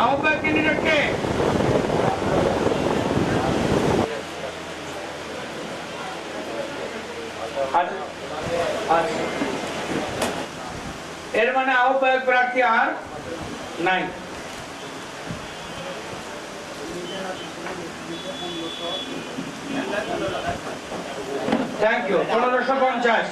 আহ্বায়ক ক্যান্ডিডেটকে এর মানে আহ্বায়ক প্রার্থী আর নাই। Thank you. 1550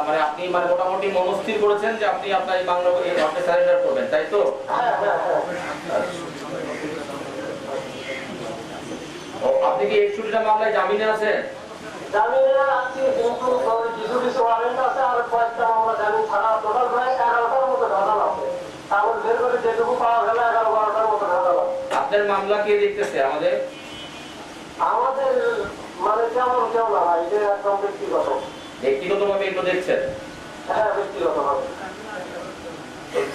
মানে আপনি মানে মোটামুটি মনস্থির করেছেন যে আপনি আপনার এই বাংলা আপনি সারেন্ডার করবেন, তাই তো? আপনি কি 61টা মামলায় জামিনে আছেন? জামিনে আছি, কিন্তু কিছু কিছু ওয়ারেন্ট আছে আর কয়েকটা মামলা জামিন ছাড়া টোটাল প্রায় 11টার মতো ঘটনা আছে। তারপর বের করে যেটুকু পাওয়া গেল 11-12টার মতো ঘটনা। আপনার মামলা কে দেখতেছে? আমাদের মানে কেমন কেউ না ভাই, এটা একদম ব্যক্তিগত। ব্যক্তিগতভাবে এগুলো দেখছেন? হ্যাঁ, ব্যক্তিগতভাবে।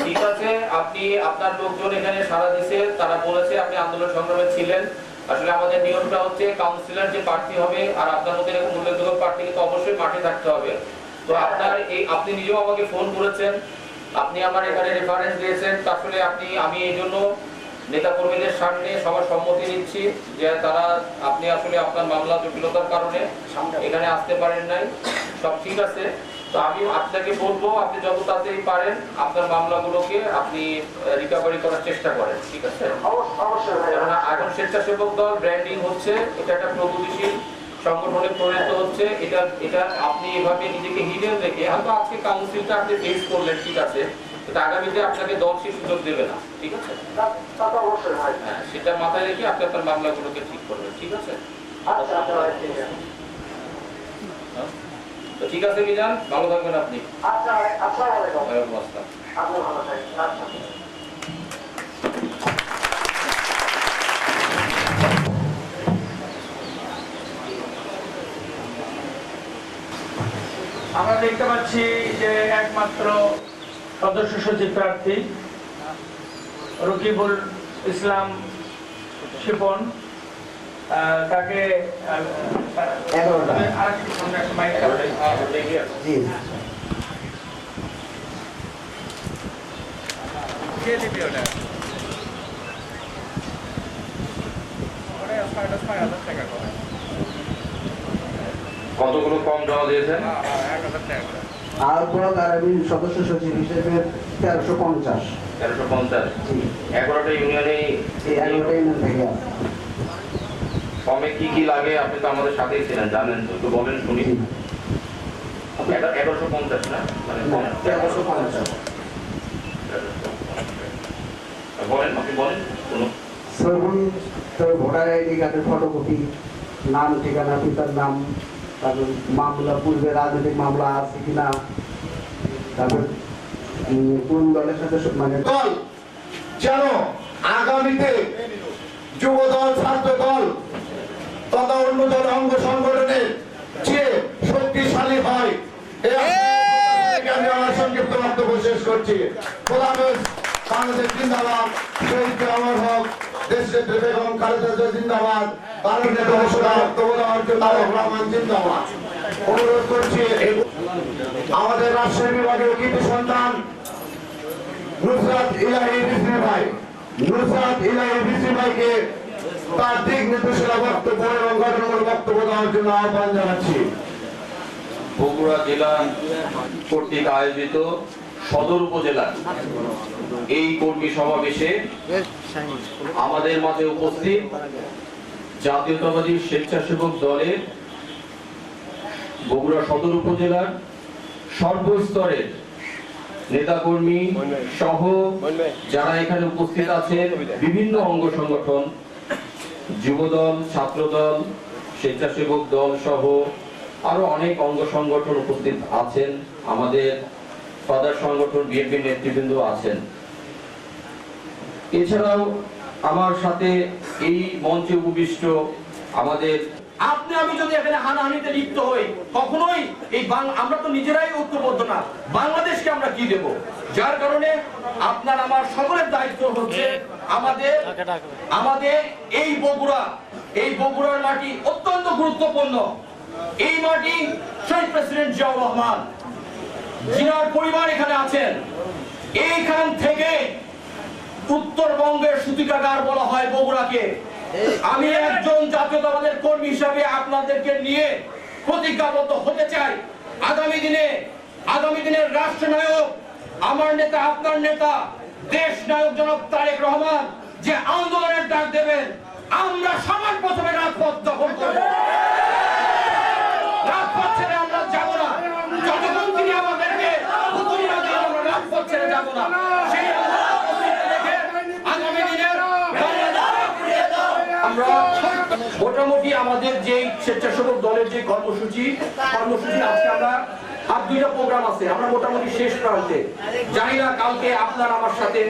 ঠিক আছে, আপনি আপনার লোকজন এখানে সারা দিছে, তারা বলেছে আপনি আন্দোলন সংগ্রামে ছিলেন। আসলে আমাদের নিয়মটা হচ্ছে কাউন্সিলর যে প্রার্থী হবে আর আপনার মধ্যে এরকম উল্লেখযোগ্য প্রার্থী কিন্তু অবশ্যই মাঠে থাকতে হবে। তো আপনার এই আপনি নিজেও আমাকে ফোন করেছেন, আপনি আমার এখানে রেফারেন্স দিয়েছেন। আসলে আমি এই জন্য নেতা কর্মীদের সামনে সবার সম্মতি নিচ্ছি যে আপনি আসলে আপনার মামলা জটিলতার কারণে এখানে আসতে পারেন নাই। সব ঠিক আছে, তো আমি আপনাকে বলবো আপনি যত তাড়াতাড়ি পারেন আপনার মামলাগুলোকে আপনি রিকভারি করার চেষ্টা করেন, ঠিক আছে? এখন স্বেচ্ছাসেবক দল ব্র্যান্ডিং হচ্ছে, এটা একটা প্রগতিশীল সংগঠনে পরিণত হচ্ছে। এটা আপনি এভাবে নিজেকে হিডেন রেখে হয়তো আজকে কাউন্সিলটা আপনি ফেস করলেন, ঠিক আছে, কিন্তু আগামীতে আপনাকে দল সে সুযোগ দেবে না, ঠিক আছে? হ্যাঁ, সেটা মাথায় রেখে আপনি আপনার মামলাগুলোকে ঠিক করবেন, ঠিক আছে? তো ঠিক আছে মিজান, ভালো থাকবেন আপনি। ওয়ালাইকুম আসসালাম। আমরা দেখতে পাচ্ছি যে একমাত্র সদস্য সচিব প্রার্থী রকিবুল ইসলাম শিপন, তাকে কতগুলো ফর্ম জমা দিয়েছেন? আর আমি সদস্য সচিব হিসেবে 1350। 1350? 11টা ইউনিয়নে। 11টা ইউনিয়ন থেকে। ফর্মে কি কি লাগে আপনি তো আমাদের সাথেই ছিলেন, জানেন তো, একটু বলেন শুনি। 1150 না, মানে 1350। বলেন, আপনি বলেন শুনুন। ভোটার আইডি কার্ডের ফটোকপি, নাম, ঠিকানা, পিতার নাম, তারপর মামলা, পূর্বে রাজনৈতিক মামলা আছে কিনা, তারপর কোন দলের সাথে মানে দল যেন আগামীতে যুব দল, ছাত্র দল তথা অন্য দল অঙ্গ সংগঠনের যে শক্তিশালী হয়, আমি আমার সংক্ষিপ্ত বক্তব্য শেষ করছি। বাংলাদেশ জিন্দাবাদ, শহীদ অমর হক, দেশের বেগম খালেদা জিন্দাবাদ, ভারত নেতা বক্তব্য দেওয়ার জন্য রহমান জিন্দাবাদ। অনুরোধ করছি আমাদের রাজশাহী বিভাগের কৃতি সন্তান নুসরাত ইলাহি রিজভী ভাই, নুসরাত ইলাহি রিজভী ভাইকে তার দিক নির্দেশনা বক্তব্য এবং গঠনমূলক বক্তব্য দেওয়ার জন্য আহ্বান জানাচ্ছি। বগুড়া জেলা কর্তৃক আয়োজিত সদর উপজেলার এই কর্মী সমাবেশে আমাদের মাঝে উপস্থিত জাতীয়তাবাদী স্বেচ্ছাসেবক দলের বগুড়া সদর উপজেলার সর্বস্তরের নেতাকর্মী সহ যারা এখানে উপস্থিত আছেন, বিভিন্ন অঙ্গ সংগঠন, যুবদল, ছাত্রদল, স্বেচ্ছাসেবক দল সহ আরো অনেক অঙ্গ সংগঠন উপস্থিত আছেন, আমাদের ফাদার সংগঠন বিএনপি নেতৃবৃন্দ আছেন। এছাড়াও আমার সাথে এই মঞ্চে উপবিষ্ট আমাদের আপনি আমি যদি এখানে হানাহানিতে লিপ্ত হই, কখনোই এই আমরা তো নিজেরাই ঐক্যবদ্ধ না, বাংলাদেশকে আমরা কি দেব? যার কারণে আপনার আমার সকলের দায়িত্ব হচ্ছে আমাদের এই বগুড়ার মাটি অত্যন্ত গুরুত্বপূর্ণ। এই মাটি শহীদ প্রেসিডেন্ট জিয়াউর রহমান, জিনার পরিবার এখানে আছেন। এইখান থেকে উত্তরবঙ্গের সূতিকাগার বলা হয় বগুড়াকে। আমি একজন জাতীয়তাবাদের কর্মী হিসাবে আপনাদেরকে নিয়ে প্রতিজ্ঞাবদ্ধ হতে চাই, আগামী দিনের রাষ্ট্রনায়ক আমার নেতা, আপনার নেতা, দেশ নায়ক জনাব তারেক রহমান যে আন্দোলনের ডাক দেবেন, আমরা সবার প্রথমে রাজপথ দখল করব। রাজপথ ছেড়ে আমরা যাব না, যতক্ষণ তিনি আমাদেরকে হুকুম না দিন আমরা রাজপথ ছেড়ে যাব না। সেই আগামী দিনের আমরা মোটামুটি আমাদের যে স্বেচ্ছাসেবক দলের যে কর্মসূচি আজকে আমরা আর 2টা প্রোগ্রাম আছে, আমরা মোটামুটি শেষ প্রান্তে। জানি না কালকে আপনার আমার সাথে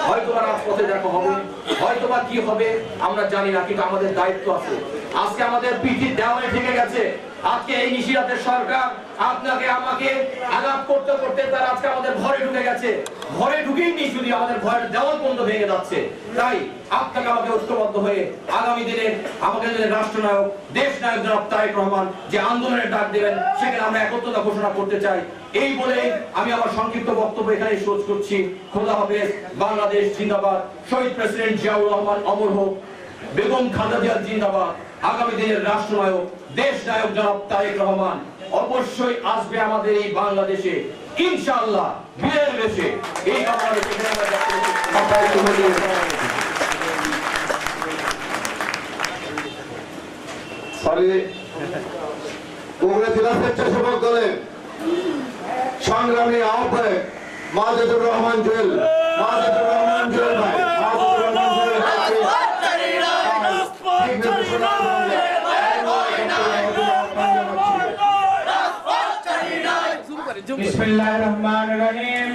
হয়তোবা রাজপথে দেখা হবে, হয়তোবা কি হবে আমরা জানি না, কিন্তু আমাদের দায়িত্ব আছে। আজকে আমাদের পিঠে দেওয়ালে ঠেকে গেছে। আজকে এই নিশিরাতের সরকার আপনাকে আমাকে আঘাত করতে করতে তারা আজকে আমাদের ঘরে ঢুকে গেছে। ঘরে ঢুকেই নি, যদি আমাদের ঘরের দেওয়াল পর্যন্ত ভেঙে যাচ্ছে। তাই আপনাকে আমাকে ঐক্যবদ্ধ হয়ে আগামী দিনে আমাদের রাষ্ট্রনায়ক, দেশ নায়ক জনাব তারেক রহমান যে আন্দোলনের ডাক দেবেন, সেখানে আমরা একত্রতা ঘোষণা করতে চাই। এই বলে আমি আমার সংক্ষিপ্ত বক্তব্য এখানে শেষ করছি। খোদা হাফেজ। বাংলাদেশ জিন্দাবাদ। শহীদ প্রেসিডেন্ট জিয়াউর রহমান অমর হোক। বেগম খালেদা জিয়া জিন্দাবাদ। আগামী দিনের রাষ্ট্রনায়ক, দেশ নায়ক জনাব তারেক রহমান অবশ্যই আসবে আমাদের এই বাংলাদেশে, ইনশাআল্লাহ বিজয়ের বেশে। এই আমাদের বগুড়া জেলা স্বেচ্ছাসেবক দলের সংগ্রামী আহ্বায়ক মাজেদুর রহমান জুয়েল ভাই, বিসমিল্লাহির রহমানির রহিম।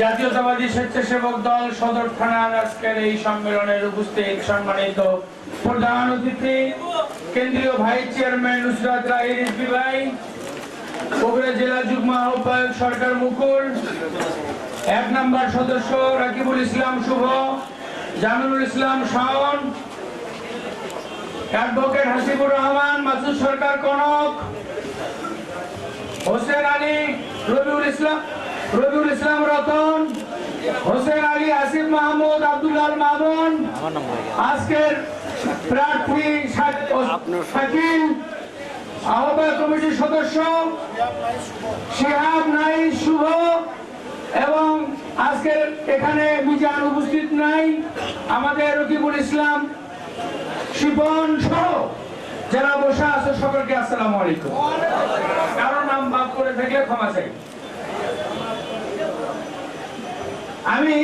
জাতীয়তাবাদী স্বেচ্ছাসেবক দল সদর থানার আজকের এই সম্মেলনের উপস্থিত সম্মানিত প্রধান অতিথি, কেন্দ্রীয় ভাইস চেয়ারম্যান নুসরাত রাহি রিজভী ভাই, বগুড়া জেলা যুগ্ম আহ্বায়ক সরকার মুকুল, 1 নম্বর সদস্য রাকিবুল ইসলাম শুভ, জামিলুল ইসলাম শাওন, অ্যাডভোকেট হাসিবুর রহমান, মাসুদ সরকার কনক, হোসেন আলী, রবিউল ইসলাম রতন, হোসেন আলী, আসিফ মাহমুদ, আব্দুল্লাহ মামুন, আজকের প্রার্থী শাকিল, আহ্বায়ক কমিটির সদস্য শিহাব নাই শুভ, এবং আজকের এখানে মিজান উপস্থিত নাই, আমাদের রকিবুল ইসলাম শিপন সহ যারা বসে আছে সকলকে আসসালামু আলাইকুম। কারো নাম বাদ করে থাকলে ক্ষমা চাই। আমি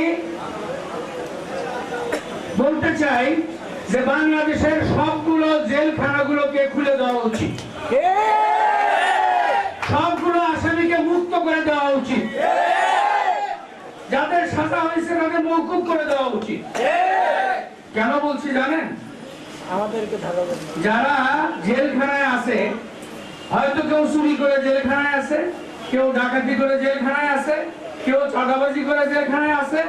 বলতে চাই যে বাংলাদেশের সবগুলো জেলখানাগুলোকে খুলে দেওয়া উচিত, সবগুলো আসামিকে মুক্ত করে দেওয়া উচিত, যাদের সাজা হয়েছে তাদের মওকুফ করে দেওয়া উচিত। কেন বলছি জানেন? যারা জেলখানায় আছে, হয়তো কেউ চুরি করে জেলখানায় আছে, কেউ ডাকাতি করে জেলখানায় আছে, কেউ চাঁদাবাজি করে জেলখানায় আছে,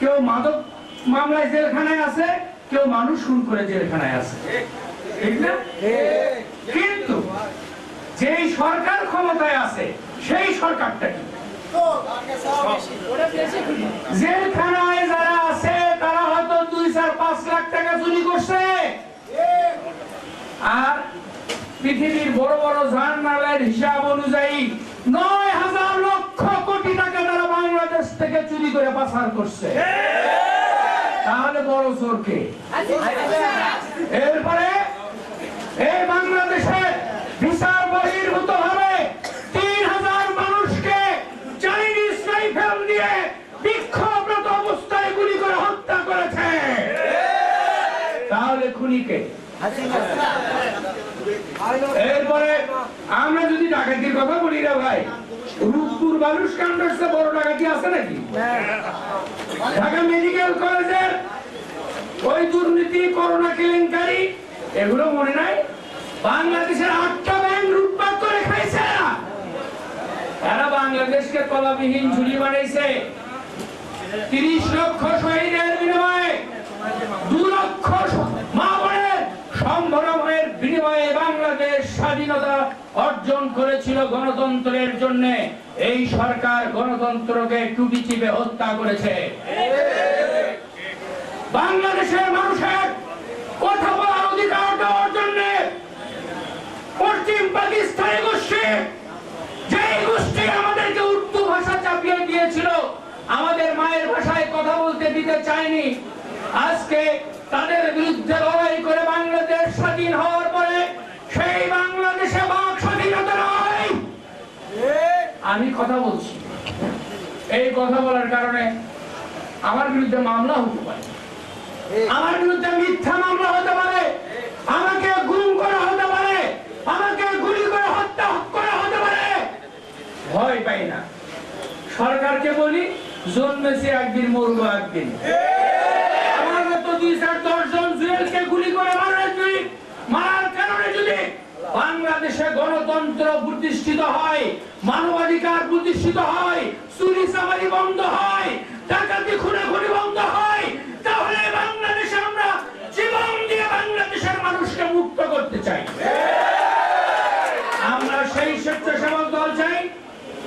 কেউ মাদক মামলায় জেলখানায় আছে, কেউ মানুষ খুন করে জেলখানায় আছে, ঠিক না? কিন্তু যেই সরকার ক্ষমতায় আছে সেই সরকারটা কি? জেলখানায় যারা আছে তারা হয়তো 2-4-5 লাখ টাকা চুরি করছে, আর পৃথিবীর বড় বড় জার্নালের হিসাব অনুযায়ী 9,000 লক্ষ কোটি টাকা তারা বাংলাদেশ থেকে চুরি করে পাচার করছে। তাহলে বড় চোর কে? এরপরে এই বাংলাদেশে বিচার বহির্ভূত ভাবে 3,000 মানুষকে চাইনিজ রাইফেল দিয়ে বিক্ষোভরত অবস্থায় গুলি করে হত্যা করেছে। তাহলে খুনি কে? এরপরে আমরা যদি ডাকাতির কথা বলি রে ভাই, রূপপুর বালুস কাণ্ডের চেয়ে বড় ডাকাতি আছে নাকি? ঢাকা মেডিকেল কলেজের ওই দুর্নীতি, করোনা কেলেঙ্কারি, এগুলো মনে নাই? বাংলাদেশের 8টা ব্যাংক লুটপাট করে খাইছে। এরা বাংলাদেশকে কলাবিহীন ঝুলি বানাইছে। 30 লক্ষ শহীদের বিনিময়ে 2 লক্ষ মা বোনের সম্ভ্রমের বিনিময়ে বাংলাদেশ স্বাধীনতা অর্জন করেছিল গণতন্ত্রের জন্য। এই সরকার গণতন্ত্রকে টুপি চিপে হত্যা করেছে। বাংলাদেশের মানুষের কথা বলার অধিকার দেওয়ার জন্য পশ্চিম পাকিস্তানি গোষ্ঠী, যেই গোষ্ঠী আমাদেরকে উর্দু ভাষা চাপিয়ে দিয়েছিল, আমাদের মায়ের ভাষায় কথা বলতে দিতে চায়নি, আজকে তাদের বিরুদ্ধে লড়াই করে বাংলাদেশ স্বাধীন হওয়ার পরে সেই বাংলাদেশে বাক স্বাধীনতা নয়। আমি কথা বলছি, এই কথা বলার কারণে আমার বিরুদ্ধে মামলা হতে পারে, আমার বিরুদ্ধে মিথ্যা মামলা হতে পারে, আমাকে গুম করা হতে পারে, আমাকে গুলি করে হত্যা করা হতে পারে। ভয় পাই না। সরকারকে বলি, জন্মেছে একদিন মরবো একদিন। আমার মতো 2-10 জন জুয়েলকে গুলি করে মারার কারণে যদি বাংলাদেশে গণতন্ত্র প্রতিষ্ঠিত হয়, মানবাধিকার প্রতিষ্ঠিত হয়, চুরি চামারি বন্ধ হয়, ডাকাতি খুনাখুনি বন্ধ হয়, তাহলে বাংলাদেশে আমরা জীবন দিয়ে বাংলাদেশের মানুষকে মুক্ত করতে চাই। আমরা সেই স্বেচ্ছাসেবক দল চাই,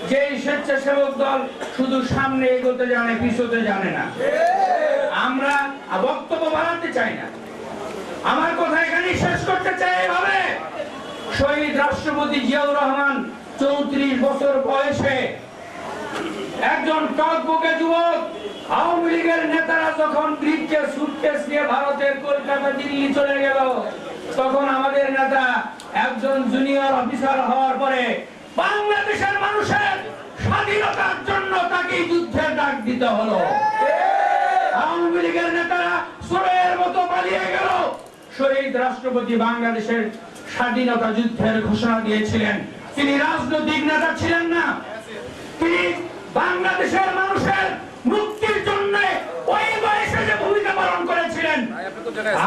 যে স্বেচ্ছাসেবক দল শুধু সামনে এগোতে জানে, পিছতে জানে না। আমরা বক্তব্য বাড়াতে চাই না। আমার কথা এখানে শেষ করতে চাই এভাবে, শহীদ রাষ্ট্রপতি জিয়াউর রহমান 34 বছর বয়সে একজন টকবকে যুবক, আওয়ামী লীগের নেতারা যখন ব্রিফকেস সুটকেস নিয়ে ভারতের কলকাতা দিল্লি চলে গেল, তখন আমাদের নেতা একজন জুনিয়র অফিসার হওয়ার পরে বাংলাদেশের মানুষের স্বাধীনতার জন্য তাকে যুদ্ধের ডাক দিতে হলো। আওয়ামী লীগের নেতারা চোরের মতো পালিয়ে গেল। শহীদ রাষ্ট্রপতি বাংলাদেশের স্বাধীনতা যুদ্ধের ঘোষণা দিয়েছিলেন। তিনি রাজনৈতিক নেতা ছিলেন না, তিনি বাংলাদেশের মানুষের মুক্তির জন্য ওই বয়সে যে ভূমিকা পালন করেছিলেন।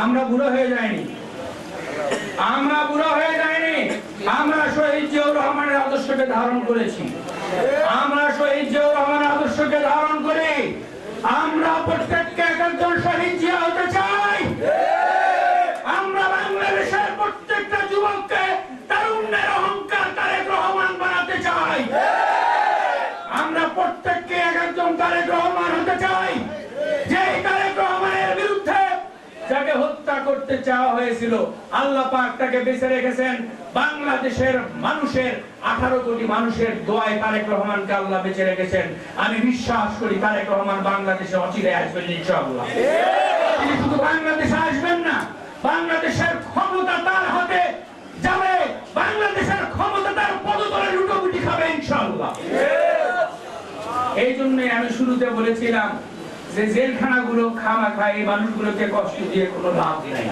আমরা বুড়ো হয়ে যাইনি, আমরা বুড়ো হয়ে যাইনি। আমরা শহীদ জিয়াউর রহমানের আদর্শকে ধারণ করেছি, আমরা শহীদ জিয়াউর রহমানের আদর্শকে ধারণ করি। আমরা প্রত্যেককে একজন শহীদ জিয়া হতে চাই। আমরা বাংলাদেশের প্রত্যেকটা যুবককে তারুণ্যের অহংকার তারেক রহমান বানাতে চাই। আমরা প্রত্যেককে একজন তারেক রহমান হতে চাই, যে তারেক রহমানের বিরুদ্ধে যাকে হত্যা করতে চাওয়া হয়েছিল, আল্লাহ পাক তাকে বেঁচে রেখেছেন। বাংলাদেশের মানুষের 18 কোটি মানুষের দোয়ায় তারেক রহমানকে আল্লাহ বেঁচে রেখেছেন। আমি বিশ্বাস করি তারেক রহমান বাংলাদেশে অচিরে আসবেন ইনশাআল্লাহ। তিনি শুধু বাংলাদেশে আসবেন না, বাংলাদেশের ক্ষমতা তার হাতে যাবে, বাংলাদেশের ক্ষমতা তার পদতলে লুটোপুটি খাবে ইনশাআল্লাহ। এই জন্য আমি শুরুতে বলেছিলাম যে জেলখানাগুলো খামাখা এই মানুষগুলোকে কষ্ট দিয়ে কোনো লাভ নেই।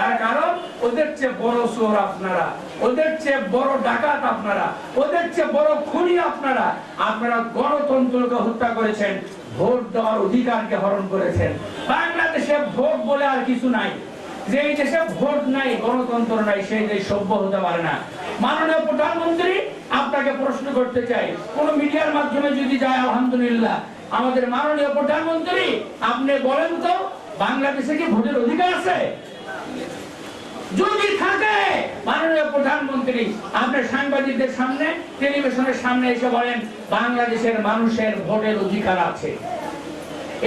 তার কারণ ওদের চেয়ে বড় চোর আপনারা, ওদের চেয়ে বড় ডাকাত আপনারা, ওদের চেয়ে বড় খুনি আপনারা। আপনারা গণতন্ত্রকে হত্যা করেছেন, ভোট দেওয়ার অধিকারকে হরণ করেছেন। বাংলাদেশে ভোট বলে আর কিছু নাই। যে দেশে ভোট নাই, গণতন্ত্র নাই, সেই দেশ সভ্য হতে পারে না। মাননীয় প্রধানমন্ত্রী, আপনাকে প্রশ্ন করতে চাই, কোন মিডিয়ার মাধ্যমে যদি যায়, আলহামদুলিল্লাহ। আমাদের মাননীয় প্রধানমন্ত্রী, আপনি বলেন তো বাংলাদেশে কি ভোটের অধিকার আছে? যদি থাকে, মাননীয় প্রধানমন্ত্রী আপনি সাংবাদিকদের সামনে, টেলিভিশনের সামনে এসে বলেন বাংলাদেশের মানুষের ভোটের অধিকার আছে।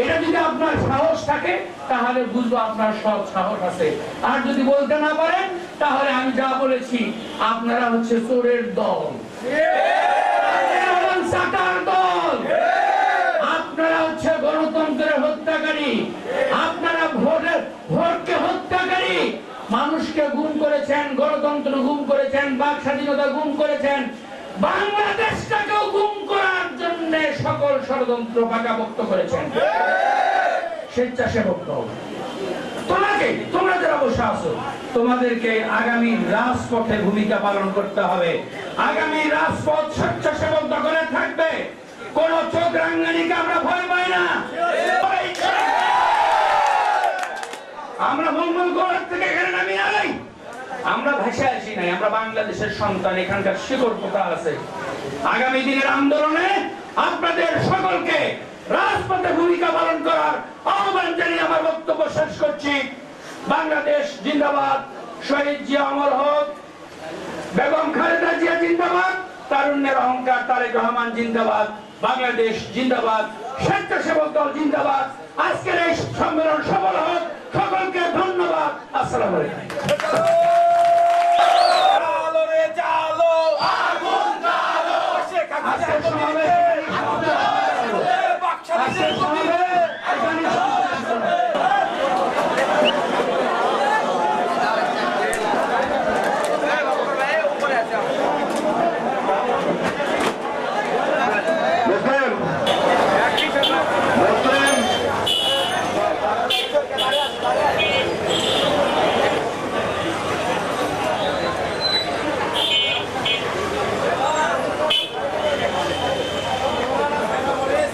এটা যদি আপনার সাহস থাকে, তাহলে বুঝবো আপনার সব সাহস আছে। আর যদি বলতে না পারেন, তাহলে আমি যা বলেছি, আপনারা হচ্ছে চোরের দল, চাটার দল, আপনারা হচ্ছে গণতন্ত্রের হত্যাকারী, আপনারা ভোটকে হত্যাকারী। মানুষকে গুম করেছেন, গণতন্ত্র গুম করেছেন, বাক স্বাধীনতা গুম করেছেন, বাংলাদেশটাকেও গুম করার জন্য সকল ষড়যন্ত্র পাকাপোক্ত করেছেন। স্বেচ্ছাসেবক দল, তোমাকে আজকে তোমরা যারা বসে আছো তোমাদেরকে আগামী রাজপথে ভূমিকা পালন করতে হবে। আগামী রাজপথ স্বেচ্ছাসেবক দখলে থাকবে। কোন চোখ রাঙ্গানিকে আমরা ভয় পাই না। আমরা মঙ্গল গোড়ার থেকে এখানে নামি নাই, আমরা ভাষা আসি নাই, আমরা বাংলাদেশের সন্তান, এখানকার শিকড় পোতা আছে। আগামী দিনের আন্দোলনে আপনাদের সকলকে রাজপথে ভূমিকা পালন করার আহ্বান জানিয়ে আমার বক্তব্য শেষ করছি। বাংলাদেশ জিন্দাবাদ, শহীদ জিয়া অমর হোক, বেগম খালেদা জিয়া জিন্দাবাদ, তারুণ্যের অহংকার তারেক রহমান জিন্দাবাদ, বাংলাদেশ জিন্দাবাদ, স্বেচ্ছাসেবক দল জিন্দাবাদ। আজকের এই সম্মেলন সফল হোক। সকলকে ধন্যবাদ। আসসালামু আলাইকুম। আজকের সমাবেশ